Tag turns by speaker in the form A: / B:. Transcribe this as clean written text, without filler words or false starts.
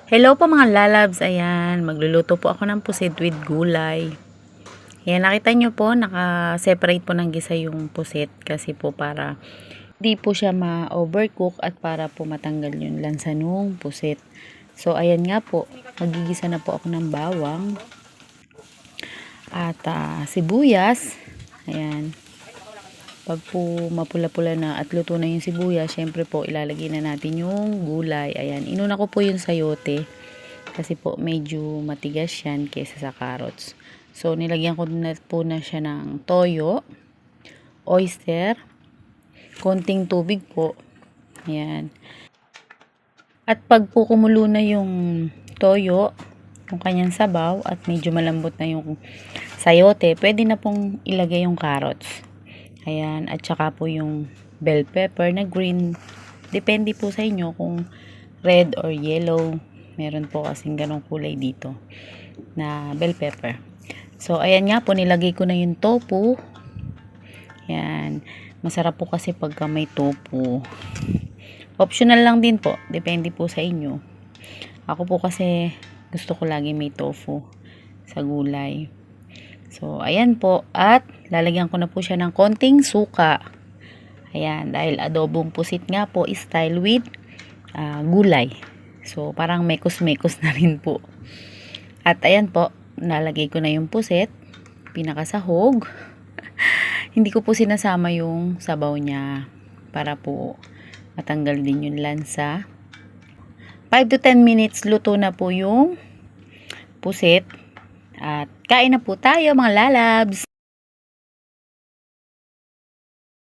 A: Hello po mga lalabs, ayan, magluluto po ako ng pusit with gulay. Ayan, nakita nyo po, naka-separate po ng gisa yung pusit kasi po para di po siya ma-overcook at para po matanggal yung lansa nung pusit. So, ayan nga po, magigisa na po ako ng bawang at sibuyas. Ayan, pag po mapula-pula na at luto na yung sibuyas, syempre po ilalagay na natin yung gulay. Ayan, inuna ko po yung sayote kasi po medyo matigas yan kaysa sa carrots. So nilagyan ko na po na siya ng toyo, oyster, konting tubig po. Ayan. At pag po kumulo na yung toyo, yung kanyang sabaw at medyo malambot na yung sayote, pwede na pong ilagay yung carrots. Ayan, at saka po yung bell pepper na green. Depende po sa inyo kung red or yellow. Meron po kasing ganong kulay dito na bell pepper. So, ayan nga po, nilagay ko na yung tofu. Ayan. Masarap po kasi pagka may tofu. Optional lang din po. Depende po sa inyo. Ako po kasi gusto ko lagi may tofu sa gulay. So, ayan po. At lalagyan ko na po siya ng konting suka. Ayan, dahil adobong pusit nga po, style with gulay. So, parang mekos-mekos na rin po. At ayan po, nalagay ko na yung pusit, pinakasahog. Hindi ko po sinasama yung sabaw niya para po matanggal din yung lansa. 5 to 10 minutes luto na po yung pusit. At kain na po tayo mga lalabs!